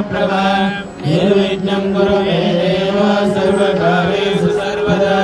प्रभा निर्विघ्नं कुरु मे देव सर्वकार्येषु सर्वदा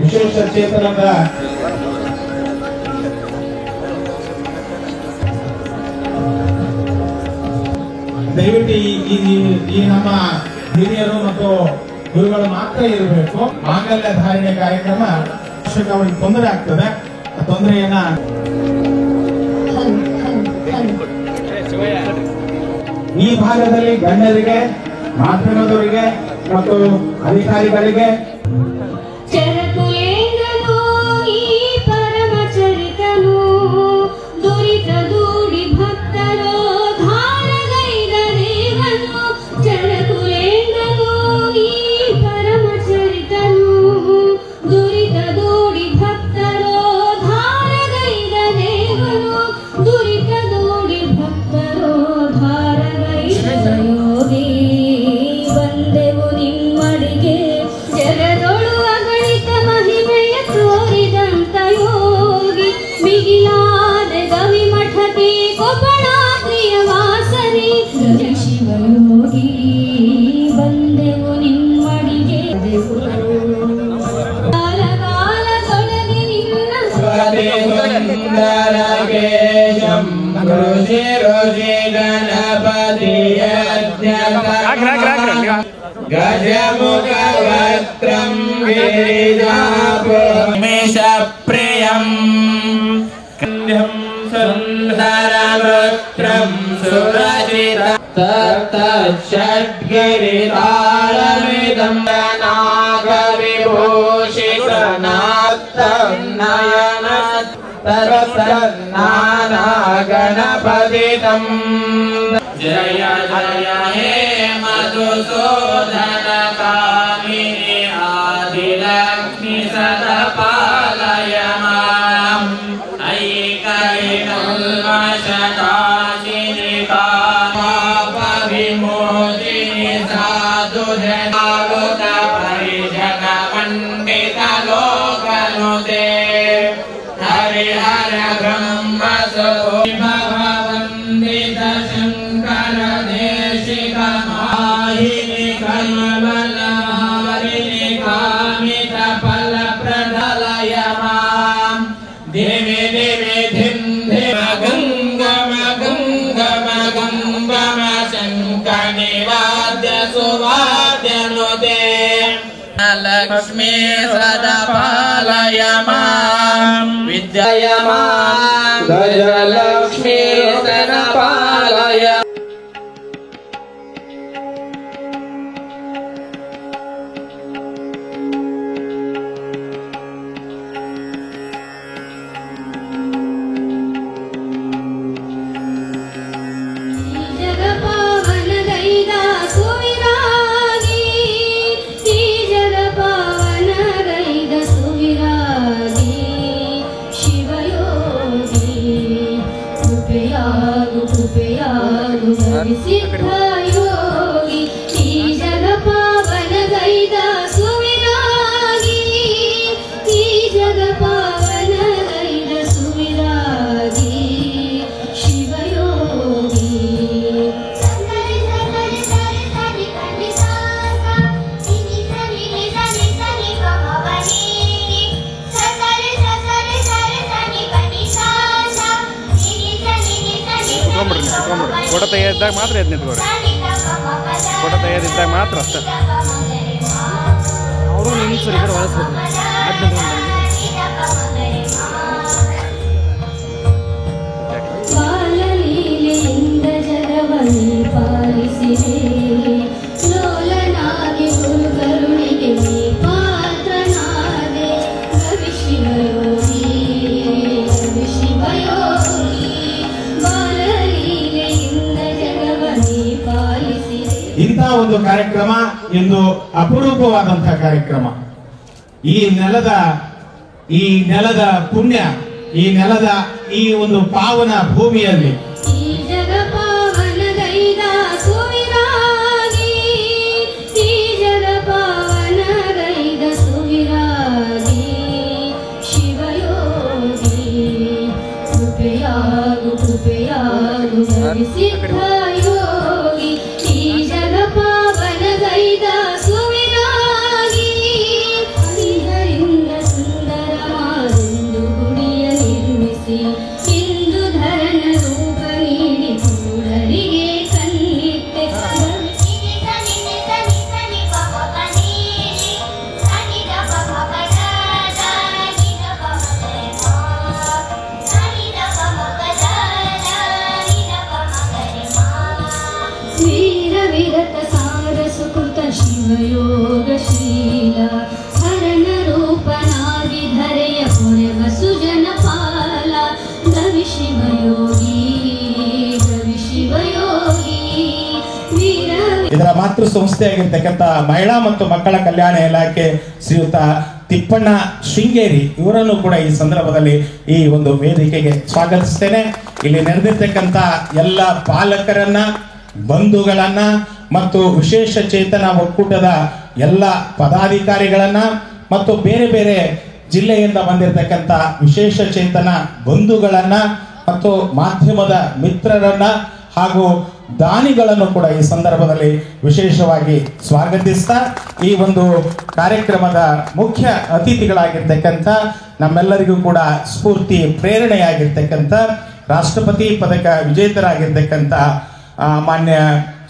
ವಿಶೇಷ ಚೇತನದ ದಯವಿಟ್ಟು ಈ ನಮ್ಮ ಹಿರಿಯರು ಮತ್ತು ಗುರುಗಳು ಮಾತ್ರ ಇರಬೇಕು. ಮಾಂಗಲ್ಯ ಧಾರಣೆ ಕಾರ್ಯಕ್ರಮ ಅವರಿಗೆ ತೊಂದರೆ ಆಗ್ತದೆ. ಆ ತೊಂದರೆಯನ್ನ ಈ ಭಾಗದಲ್ಲಿ ಗಣ್ಯರಿಗೆ, ಮಾಧ್ಯಮದವರಿಗೆ ಮತ್ತು ಅಧಿಕಾರಿಗಳಿಗೆ गजमुखवक्त्रं गिरिजापुमेशप्रियं कन्यं सुन्दरवक्त्रं सुरचितं तत्तच्छड्गिरितालमिदं नागविभूषितनात्तं नयनत् तत्तन्नानागणपतितं जय जय हे मधुसूदन कामिनी आदिलक्ष्मी सदा पालय माम् ऐकैकल्मषकाशिनि कामविमोचिनि ಭಗವಂದಿತ ಶಂಕರ ದೇಶಿಕ ಮಾಹಿನಿ ಕಮಲಹಾರಿಣಿ ಕಾಮಿತ ಫಲ ಪ್ರದಲಯ ಮಾಂ ದೇವಿ ದೇವಿ ಧಿಂ ಧಿಮ ಗಂಗಮ ಗಂಗಮ ಗಂಗಮ ಶಂಕನಿ ವಾದ್ಯ ಸುವಾದ್ಯ ನುದೇ ಲಕ್ಷ್ಮೀ ಸದಾ ಪಾಲಯ ಮಾಂ ವಿದ್ಯಯ ಮಾಂ ಗಜಲಕ್ಷ್ಮೀ ಸದಾ ಪಾಲಯ सिद्धयोगी ई जग पावन गैद सुविरागी ई जग पावन गैद सुविरागी शिवयोगी सरि सरि सरि सरि कनि सासा निनि सनि निनि सनि कमवनी सरि सरि सरि सनि कनि सासा निनि सनि निनि ಫೋಟೋ ತೆಗೆದಿದ್ದಾಗ ಮಾತ್ರ ಎದ್ದು ನಿಂತ್ಕೊಡ್ರಿ. ಫೋಟೋ ತೆಗೆದಿದ್ದಾಗ ಮಾತ್ರ ಅಷ್ಟೇ. ಅವರು ನಿಲ್ಲಿಸ್ರಿ ಈ ಕಡೆ ಒಳಸ್ಬೇಕು. ಬಾಲಲೀಲೆಯಿಂದ ಜಗವನಿ ಪಾಲಿಸಿದೆ ಲೋಲನಾಗಿ ಗುರು ಕರುಣಿಗೆ ನೀ ಪಾತ್ರನಾದೆ ರವಿ ಶಿವಯೋಗಿ ರವಿ ಶಿವಯೋಗಿ ಬಾಲಲೀಲೆಯಿಂದ ಜಗವನಿ ಪಾಲಿಸಿದೆ. ಇಂಥ ಒಂದು ಕಾರ್ಯಕ್ರಮ ಇಂದು ಅಪರೂಪವಾದಂತಹ ಕಾರ್ಯಕ್ರಮ. ಈ ನೆಲದ ಪುಣ್ಯ, ಈ ನೆಲದ ಈ ಒಂದು ಪಾವನ ಭೂಮಿಯಲ್ಲಿ ಈ ಜಗ ಪಾವನ ಗೈದ ಸುವಿರಾಗಿ ಈ ಜಗ ಪಾವನ ಗೈದ ಸುವಿರಾಗಿ ಶಿವಯೋಗಿ ಕೃಪೆಯಾಗು ಕೃಪೆಯಾಗು ಸಿದ್ಧಯೋಗಿ ಈ ಜಗ ಪಾವನ ಗೈದ ಸುವಿರಾಗಿ ಹರಿಹರಿಂದ ಸುಂದರವಾದೊಂದು ಗುಡಿಯ ನಿರ್ಮಿಸಿ ಇಂದು ಧರನ ರೂಪ ನೀಡಿ ಕೂಡರಿಗೆ ಕಣ್ಣಿಟ್ಟೆ ವೀರ ವಿರತ ಸಾರ ಸುಕೃತ ಶಿವಯೋಗಶೀಲ ಹರಣ ರೂಪನಾಗಿ ಧರೆಯ ಪೊರೆವ ಸುಜನ ಪಾಲ ಗವಿ ಶಿವಯೋಗಿ ಗವಿ ಶಿವಯೋಗಿ ವೀರ ಇದರ ಮಾತೃ ಸಂಸ್ಥೆಯಾಗಿರ್ತಕ್ಕಂಥ ಮಹಿಳಾ ಮತ್ತು ಮಕ್ಕಳ ಕಲ್ಯಾಣ ಇಲಾಖೆ ಶ್ರೀಯುತ ತಿಪ್ಪಣ್ಣ ಶೃಂಗೇರಿ ಇವರನ್ನು ಕೂಡ ಈ ಸಂದರ್ಭದಲ್ಲಿ ಈ ಒಂದು ವೇದಿಕೆಗೆ ಸ್ವಾಗತಿಸ್ತೇನೆ. ಇಲ್ಲಿ ನಡೆದಿರ್ತಕ್ಕಂಥ ಎಲ್ಲ ಪಾಲಕರನ್ನ, ಬಂಧುಗಳನ್ನ ಮತ್ತು ವಿಶೇಷ ಚೇತನ ಒಕ್ಕೂಟದ ಎಲ್ಲ ಪದಾಧಿಕಾರಿಗಳನ್ನ ಮತ್ತು ಬೇರೆ ಬೇರೆ ಜಿಲ್ಲೆಯಿಂದ ಬಂದಿರತಕ್ಕಂಥ ವಿಶೇಷ ಚೇತನ ಬಂಧುಗಳನ್ನ ಮತ್ತು ಮಾಧ್ಯಮದ ಮಿತ್ರರನ್ನ ಹಾಗೂ ದಾನಿಗಳನ್ನು ಕೂಡ ಈ ಸಂದರ್ಭದಲ್ಲಿ ವಿಶೇಷವಾಗಿ ಸ್ವಾಗತಿಸ್ತಾ ಈ ಒಂದು ಕಾರ್ಯಕ್ರಮದ ಮುಖ್ಯ ಅತಿಥಿಗಳಾಗಿರ್ತಕ್ಕಂಥ ನಮ್ಮೆಲ್ಲರಿಗೂ ಕೂಡ ಸ್ಫೂರ್ತಿ ಪ್ರೇರಣೆಯಾಗಿರ್ತಕ್ಕಂಥ ರಾಷ್ಟ್ರಪತಿ ಪದಕ ವಿಜೇತರಾಗಿರ್ತಕ್ಕಂಥ ಮಾನ್ಯ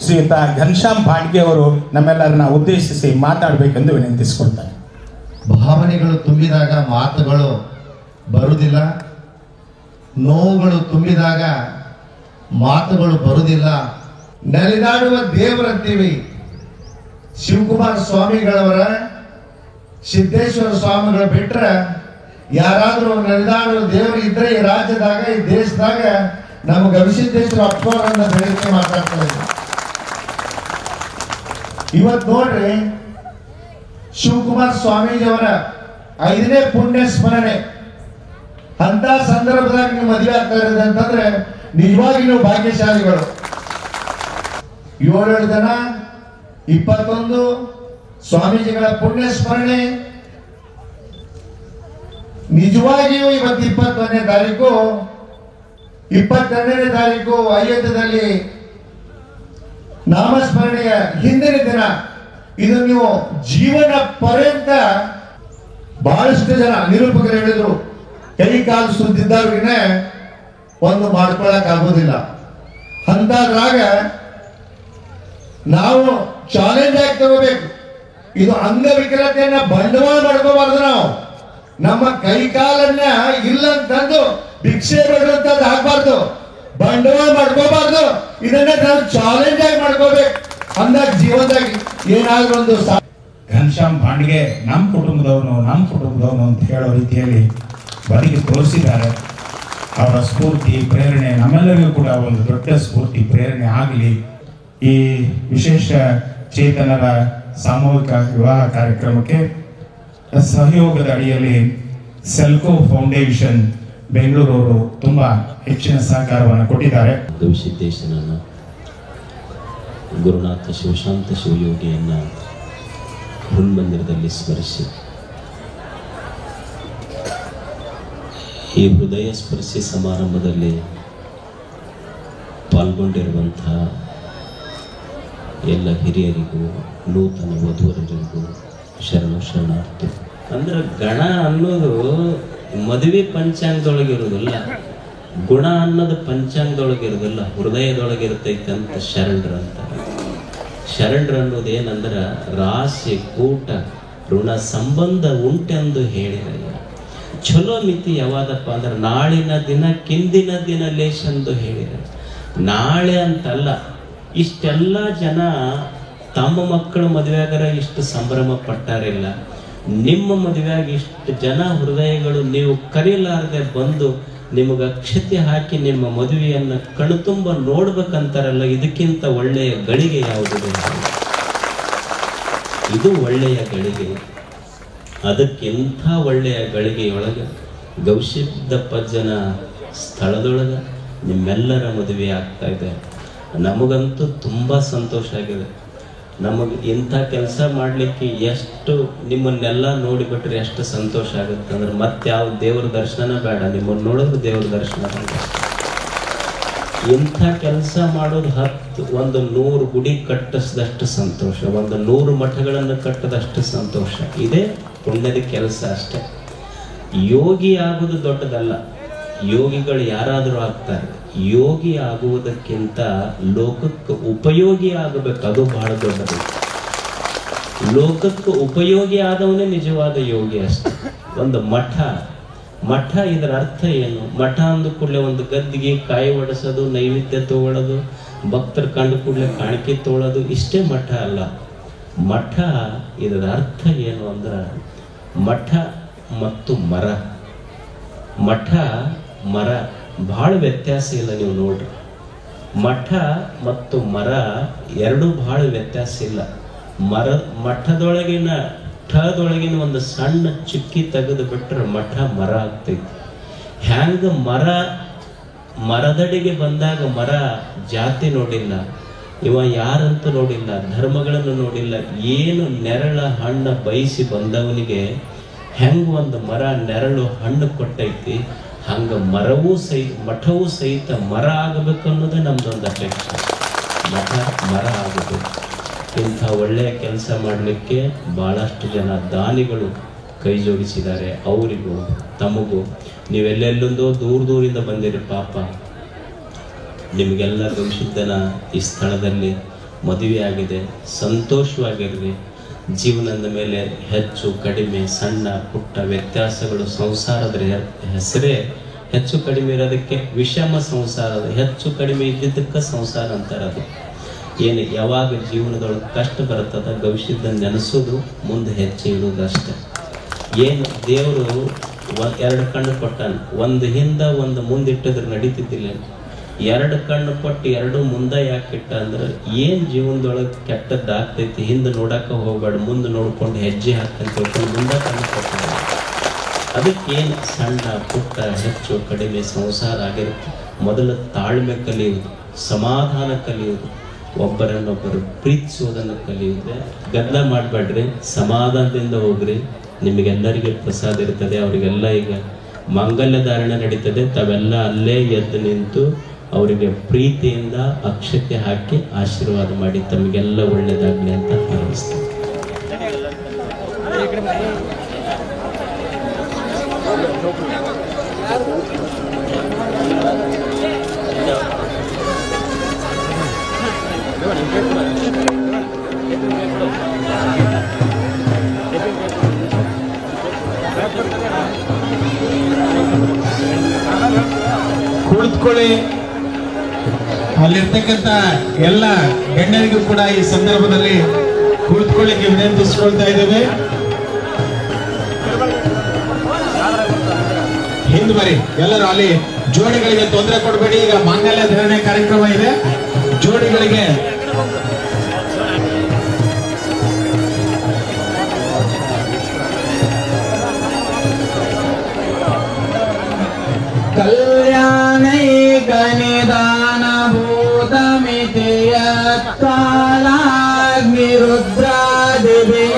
ಶ್ರೀಯುತ ಘನಶ್ಯಾಮ್ ಬಾಡ್ಗೆ ಅವರು ನಮ್ಮೆಲ್ಲರನ್ನ ಉದ್ದೇಶಿಸಿ ಮಾತಾಡಬೇಕೆಂದು ವಿನಂತಿಸಿಕೊಳ್ತಾರೆ. ಭಾವನೆಗಳು ತುಂಬಿದಾಗ ಮಾತುಗಳು ಬರುವುದಿಲ್ಲ, ನೋವುಗಳು ತುಂಬಿದಾಗ ಮಾತುಗಳು ಬರುವುದಿಲ್ಲ. ನಲಿದಾಡುವ ದೇವರಂತೀವಿ. ಶಿವಕುಮಾರ ಸ್ವಾಮಿಗಳವರ, ಸಿದ್ದೇಶ್ವರ ಸ್ವಾಮಿಗಳ ಬಿಟ್ರೆ ಯಾರಾದ್ರೂ ನಲಿದಾಡುವ ದೇವರು ಇದ್ರೆ ಈ ರಾಜ್ಯದಾಗ, ಈ ದೇಶದಾಗ ನಮ್ಮ ಗವಿಸಿದ್ದೇಶ್ವರ ಅಪ್ಪರನ್ನ ಬೆಳಗ್ಗೆ ಮಾತಾಡ್ತಾ ಇದ್ದಾರೆ. ಇವತ್ತು ನೋಡ್ರಿ, ಶಿವಕುಮಾರ ಸ್ವಾಮೀಜಿಯವರ 5ನೇ ಪುಣ್ಯ ಸ್ಮರಣೆ. ಅಂತ ಸಂದರ್ಭದಾಗ ನೀವು ಮದುವೆ ಆಗ್ತಾ ಇರೋದು ಅಂತಂದ್ರೆ ನಿಜವಾಗಿ ನೀವು ಭಾಗ್ಯಶಾಲಿಗಳು. 7 ಜನ 21 ಸ್ವಾಮೀಜಿಗಳ ಪುಣ್ಯ ಸ್ಮರಣೆ. ನಿಜವಾಗಿಯೂ ಇವತ್ತು 21ನೇ ತಾರೀಕು 22ನೇ ತಾರೀಕು ಅಯೋಧ್ಯದಲ್ಲಿ ನಾಮಸ್ಮರಣೆಯ ಹಿಂದಿನ ದಿನ. ಇದು ನೀವು ಜೀವನ ಪರ್ಯಂತ ಬಹಳಷ್ಟು ಜನ ನಿರೂಪಕರು ಹೇಳಿದ್ರು, ಕೈ ಕಾಲು ಸುದ್ದಿದ್ದವ್ರಿಗೆ ಒಂದು ಮಾಡ್ಕೊಳಕ್ ಆಗೋದಿಲ್ಲ ಅಂತಾದ್ರಾಗ ನಾವು ಚಾಲೆಂಜ್ ಆಗಿ ತಗೋಬೇಕು. ಇದು ಅಂಗವಿಕಲತೆಯನ್ನ ಬಂಡವಾಳ ಮಾಡ್ಕೋಬಾರ್ದು. ನಾವು ನಮ್ಮ ಕೈ ಕಾಲನ್ನ ಇಲ್ಲಂತಂದು ಭಿಕ್ಷೆ ಬೇಡುವಂತದ್ದು ಆಗ್ಬಾರ್ದು, ಬಂಡವಾಳ ಮಾಡ್ಕೋಬಾರ್ದು. ಇದನ್ನ ನಾವು ಚಾಲೆಂಜ್ ಆಗಿ ಮಾಡ್ಕೋಬೇಕು. ಅಂದಾಗ ಜೀವನದಾಗ ಏನಾದ್ರೂ ಒಂದು ಘನಶ್ಯಾಮ್ ಪಾಂಡ್ಗೆ ನಮ್ಮ ಕುಟುಂಬದವನು ಅಂತ ಹೇಳೋ ರೀತಿಯಲ್ಲಿ ಬದುಕಿ ತೋರಿಸಿದ್ದಾರೆ. ಅವರ ಸ್ಫೂರ್ತಿ ಪ್ರೇರಣೆ ನಮ್ಮೆಲ್ಲರಿಗೂ ಕೂಡ ಒಂದು ದೊಡ್ಡ ಸ್ಫೂರ್ತಿ ಪ್ರೇರಣೆ ಆಗಲಿ. ಈ ವಿಶೇಷ ಚೇತನರ ಸಾಮೂಹಿಕ ವಿವಾಹ ಕಾರ್ಯಕ್ರಮಕ್ಕೆ ಸಹಯೋಗದ ಅಡಿಯಲ್ಲಿ ಸೆಲ್ಕೋ ಫೌಂಡೇಶನ್ ಬೆಂಗಳೂರವರು ತುಂಬಾ ಹೆಚ್ಚಿನ ಸಹಕಾರವನ್ನು ಕೊಟ್ಟಿದ್ದಾರೆ. ಗವಿಸಿದ್ದೇಶನನ್ನ, ಗುರುನಾಥ ಶಿವಶಾಂತ ಶಿವಯೋಗಿಯನ್ನ ಹುಲ್ಮಂದಿರದಲ್ಲಿ ಸ್ಮರಿಸಿ ಈ ಹೃದಯ ಸ್ಪರ್ಶಿ ಸಮಾರಂಭದಲ್ಲಿ ಪಾಲ್ಗೊಂಡಿರುವಂತಹ ಎಲ್ಲ ಹಿರಿಯರಿಗೂ ನೂತನ ವಧುವರರಿಗೂ ಶರಣಾರ್ಥಿ. ಅಂದ್ರೆ ಗಣ ಅನ್ನೋದು ಮದುವೆ ಪಂಚಾಂಗದೊಳಗಿರೋದಿಲ್ಲ, ಗುಣ ಅನ್ನೋದು ಪಂಚಾಂಗದೊಳಗಿರೋದಿಲ್ಲ, ಹೃದಯದೊಳಗಿರ್ತೈತೆ ಅಂತ ಶರಣರು ಅಂತಾರೆ. ಶರಣರು ಅನ್ನೋದು ಏನಂದ್ರ ರಾಶಿ ಕೂಟ ಋಣ ಸಂಬಂಧ ಉಂಟೆಂದು ಹೇಳಿರಯ್ಯ. ಚಲೋ ಮಿತಿ ಯಾವಾದಪ್ಪ ಅಂದ್ರೆ ನಾಳಿನ ದಿನ ಕಿಂದಿನ ದಿನ ಲೇಶಂದು ಹೇಳಿರ. ನಾಳೆ ಅಂತಲ್ಲ, ಇಷ್ಟೆಲ್ಲ ಜನ ತಮ್ಮ ಮಕ್ಕಳ ಮದುವೆಯಾಗರ ಇಷ್ಟು ಸಂಭ್ರಮ ಪಟ್ಟಾರಿಲ್ಲ. ನಿಮ್ಮ ಮದುವೆಯಾಗಿ ಇಷ್ಟು ಜನ ಹೃದಯಗಳು ನೀವು ಕರೀಲಾರದೆ ಬಂದು ನಿಮಗೆ ಅಕ್ಷತೆ ಹಾಕಿ ನಿಮ್ಮ ಮದುವೆಯನ್ನ ಕಣ್ತುಂಬ ನೋಡ್ಬೇಕಂತಾರಲ್ಲ, ಇದಕ್ಕಿಂತ ಒಳ್ಳೆಯ ಗಳಿಗೆ ಯಾವುದಿದೆ? ಇದು ಒಳ್ಳೆಯ ಗಳಿಗೆ. ಅದಕ್ಕಿಂತ ಒಳ್ಳೆಯ ಗಳಿಗೆಯೊಳಗೆ ಗವಿಸಿದ್ದಪ್ಪಜ್ಜನ ಸ್ಥಳದೊಳಗ ನಿಮ್ಮೆಲ್ಲರ ಮದುವೆ ಆಗ್ತಾ ಇದೆ. ನಮಗಂತೂ ತುಂಬ ಸಂತೋಷ ಆಗಿದೆ. ನಮಗೆ ಇಂಥ ಕೆಲಸ ಮಾಡಲಿಕ್ಕೆ ಎಷ್ಟು ನಿಮ್ಮನ್ನೆಲ್ಲ ನೋಡಿಬಿಟ್ರೆ ಎಷ್ಟು ಸಂತೋಷ ಆಗುತ್ತೆ ಅಂದ್ರೆ ಮತ್ತೆ ಯಾವ ದೇವ್ರ ದರ್ಶನ ಬೇಡ, ನಿಮ್ಮನ್ನು ನೋಡಿದ್ರೆ ದೇವ್ರ ದರ್ಶನ ಬೇಡ. ಇಂಥ ಕೆಲಸ ಮಾಡೋದು 100 ಗುಡಿ ಕಟ್ಟಿಸಿದಷ್ಟು ಸಂತೋಷ, 100 ಮಠಗಳನ್ನು ಕಟ್ಟದಷ್ಟು ಸಂತೋಷ. ಇದೇ ಪುಣ್ಯದ ಕೆಲಸ ಅಷ್ಟೆ. ಯೋಗಿ ಆಗುವುದು ದೊಡ್ಡದಲ್ಲ, ಯೋಗಿಗಳು ಯಾರಾದರೂ ಆಗ್ತಾರೆ. ಯೋಗಿ ಆಗುವುದಕ್ಕಿಂತ ಲೋಕಕ್ಕೆ ಉಪಯೋಗಿ ಆಗಬೇಕು, ಅದು ಬಹಳ ದೊಡ್ಡದು. ಲೋಕಕ್ಕೆ ಉಪಯೋಗಿ ಆದವನೇ ನಿಜವಾದ ಯೋಗಿ ಅಷ್ಟೆ. ಒಂದು ಮಠ ಇದರ ಅರ್ಥ ಏನು? ಮಠ ಅಂದ ಕೂಡಲೇ ಒಂದು ಗದ್ದಿಗೆ ಕಾಯಿ ಒಡಿಸೋದು, ನೈವೇದ್ಯ ತಗೊಳ್ಳೋದು, ಭಕ್ತರು ಕಂಡು ಕೂಡಲೇ ಕಾಣಿಕೆ ತಗೊಳ್ಳೋದು, ಇಷ್ಟೇ ಮಠ ಅಲ್ಲ. ಮಠ ಇದರ ಅರ್ಥ ಏನು ಅಂದ್ರೆ ಮಠ ಮತ್ತು ಮರ ಬಹಳ ವ್ಯತ್ಯಾಸ ಇಲ್ಲ. ನೀವು ನೋಡ್ರಿ, ಮಠ ಮತ್ತು ಮರ ಎರಡು ಬಹಳ ವ್ಯತ್ಯಾಸ ಇಲ್ಲ. ಮಠದೊಳಗಿನ ಒಂದು ಸಣ್ಣ ಚುಕ್ಕಿ ತೆಗೆದು ಬಿಟ್ರೆ ಮರ ಆಗ್ತೈತಿ. ಹ್ಯಾಂಗ ಮರದಡಿಗೆ ಬಂದಾಗ ಮರ ಜಾತಿ ನೋಡಿಲ್ಲ, ಇವ ಯಾರಂತೂ ನೋಡಿಲ್ಲ, ಧರ್ಮಗಳನ್ನು ನೋಡಿಲ್ಲ, ಏನು ನೆರಳ ಹಣ್ಣು ಬಯಸಿ ಬಂದವನಿಗೆ ಹೆಂಗ ಒಂದು ಮರ ನೆರಳು ಹಣ್ಣು ಕೊಟ್ಟೈತಿ, ಹಂಗ ಮಠವೂ ಸಹಿತ ಮರ ಆಗಬೇಕು ಅನ್ನೋದೇ ನಮ್ದೊಂದು ಅಪೇಕ್ಷೆ. ಮರ ಆಗಬೇಕು. ಇಂಥ ಒಳ್ಳೆಯ ಕೆಲಸ ಮಾಡಲಿಕ್ಕೆ ಬಹಳಷ್ಟು ಜನ ದಾನಿಗಳು ಕೈ ಜೋಡಿಸಿದ್ದಾರೆ. ಅವರಿಗೂ ತಮಗೂ ನೀವೆಲ್ಲೆಲ್ಲೊಂದೋ ದೂರದಿಂದ ಬಂದಿರಿ ಪಾಪ, ನಿಮಗೆಲ್ಲ ಗವಿಸಿದ್ದನ ಈ ಸ್ಥಳದಲ್ಲಿ ಮದುವೆ ಆಗಿದೆ, ಸಂತೋಷವಾಗಿರ್ರಿ. ಜೀವನದ ಮೇಲೆ ಹೆಚ್ಚು ಕಡಿಮೆ ಸಣ್ಣ ಪುಟ್ಟ ವ್ಯತ್ಯಾಸಗಳು, ಸಂಸಾರದ ಹೆಸರೇ ಹೆಚ್ಚು ಕಡಿಮೆ ಇರೋದಕ್ಕೆ ವಿಷಮ ಸಂಸಾರ, ಹೆಚ್ಚು ಕಡಿಮೆ ಇದ್ದಿದ್ದಕ್ಕೆ ಸಂಸಾರ ಅಂತಾರದು. ಏನು ಯಾವಾಗ ಜೀವನದೊಳಗೆ ಕಷ್ಟ ಬರ್ತದ ಗವಿಸಿದ್ದ ನೆನೆಸೋದು, ಮುಂದೆ ಹೆಚ್ಚು ಇಡುವುದಷ್ಟೆ. ಏನು ದೇವರು 2 ಕಣ್ಣು ಕೊಟ್ಟಾನ, ಒಂದು ಹಿಂದ ಒಂದು ಮುಂದಿಟ್ಟಿದ್ರೆ ನಡೀತಿದ್ದಿಲ್ಲ. 2 ಕಣ್ಣು ಕೊಟ್ಟು 2 ಮುಂದೆ ಯಾಕೆ ಇಟ್ಟ ಅಂದ್ರೆ ಏನ್ ಜೀವನದೊಳಗೆ ಕೆಟ್ಟದ್ದಾಗ್ತೈತಿ ಹಿಂದೆ ನೋಡಕ್ಕೆ ಹೋಗ್ಬೇಡ, ಮುಂದೆ ನೋಡ್ಕೊಂಡು ಹೆಜ್ಜೆ ಹಾಕಂತ ಹೇಳ್ಕೊಂಡು ಮುಂದೆ ಕಣ್ಣು ಕೊಟ್ಟ. ಅದಕ್ಕೇನು ಸಣ್ಣ ಪುಟ್ಟ ಹೆಚ್ಚು ಕಡಿಮೆ ಸಂಸಾರ ಆಗಿರುತ್ತೆ. ಮೊದಲು ತಾಳ್ಮೆ ಕಲಿಯುವುದು, ಸಮಾಧಾನ ಕಲಿಯುವುದು, ಒಬ್ಬರನ್ನೊಬ್ಬರು ಪ್ರೀತಿಸುವುದನ್ನು ಕಲಿಯುವುದೇ. ಗದ್ದಲ ಮಾಡಬೇಡ್ರಿ, ಸಮಾಧಾನದಿಂದ ಹೋಗ್ರಿ, ನಿಮಗೆಲ್ಲರಿಗೆ ಪ್ರಸಾದ ಇರ್ತದೆ. ಅವರಿಗೆಲ್ಲ ಈಗ ಮಾಂಗಲ್ಯ ಧಾರಣೆ ನಡೀತದೆ. ತಾವೆಲ್ಲ ಅಲ್ಲೇ ಎದ್ದು ನಿಂತು ಅವರಿಗೆ ಪ್ರೀತಿಯಿಂದ ಅಕ್ಷತೆ ಹಾಕಿ ಆಶೀರ್ವಾದ ಮಾಡಿ ತಮಗೆಲ್ಲ ಒಳ್ಳೇದಾಗಲಿ ಅಂತ ಹಾರೈಸ್ತೇನೆ. ಕುಳಿತುಕೊಳ್ಳಿ. ಅಲ್ಲಿರ್ತಕ್ಕಂಥ ಎಲ್ಲ ಗಣ್ಯರಿಗೂ ಕೂಡ ಈ ಸಂದರ್ಭದಲ್ಲಿ ಕುಳಿತುಕೊಳ್ಳಿಕ್ಕೆ ವಿನಂತಿಸಿಕೊಳ್ತಾ ಇದ್ದೇವೆ. ಹಿಂದೆ ಬರಿ ಎಲ್ಲರೂ. ಅಲ್ಲಿ ಜೋಡಿಗಳಿಗೆ ತೊಂದರೆ ಕೊಡಬೇಡಿ. ಈಗ ಮಾಂಗಲ್ಯ ಧಾರಣೆ ಕಾರ್ಯಕ್ರಮ ಇದೆ. ಜೋಡಿಗಳಿಗೆ कल्याणैकनिदानभूतमिति यत्कालाग्निरुद्रादिभिः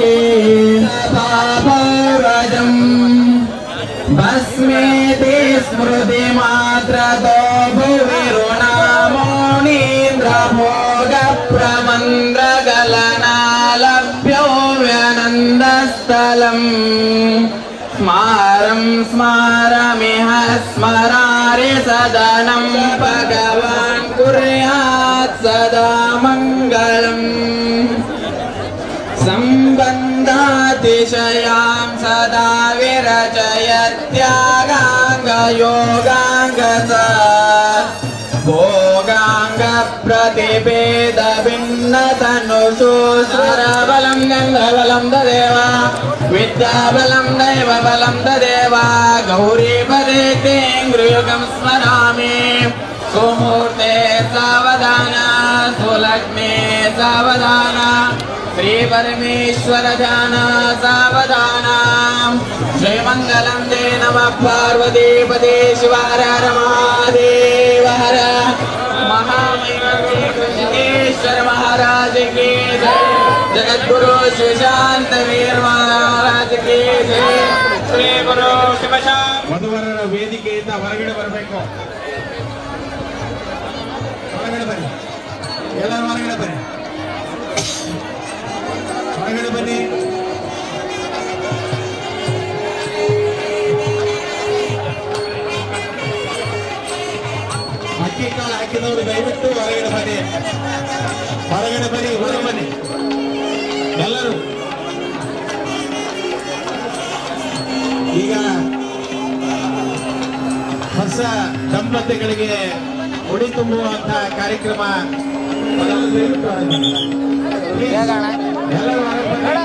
भस्मेति स्मृतिमात्रतो भुविरुणामोनीन्द्रभोगप्रमन्द्रगलनालभ्यो व्यनन्दस्थलम् स्मारं स्मारमिह स्मरारि सदनं भगवान् कुर्यात् सदा मङ्गलम् सम्बन्धातिशयां सदा विरचयत्यागाङ्गयोगाङ्गस भोगाङ्गप्रतिभेदभिन्नतनुषु सरबलं गन्धबलं तदेव विद्याबलं दैवबलं तदेव गौरीपदे तेङ्गृयुगं स्मरामि सुमूर्ते सावधान सुलग्ने सावधान श्री परमेश्वर ध्यान सावधान श्रीमंगलम दे नमः पार्वती पदे शिवार महादेव हर महामेश्वर महाराज की जय। जगद्गुरु श्री शांत वीर महाराज की जय। श्री गुरु शिवशांत ವಧುವರರ ವೇದಿಕೆಯಿಂದ ಹೊರಗಡೆ ಬರಬೇಕು. ಹೊರಗಡೆ ಬನ್ನಿ, ಎಲ್ಲರೂ ಹೊರಗಡೆ ಬನ್ನಿ, ಹೊರಗಡೆ ಬನ್ನಿ. ಅಕ್ಕಿ ಕಾಳು ಹಾಕಿದವರು ದಯವಿಟ್ಟು ಹೊರಗಡೆ ಬನ್ನಿ, ಹೊರಗಡೆ ಬನ್ನಿ, ಹೊರಗೆ ಬನ್ನಿ ಎಲ್ಲರೂ. ಈಗ ಹೊಸ ದಂಪತಿಗಳಿಗೆ ಉಡಿ ತುಂಬುವಂತ ಕಾರ್ಯಕ್ರಮ ಎಲ್ಲರೂ ಹೊರಗೆ ಬನ್ನಿ.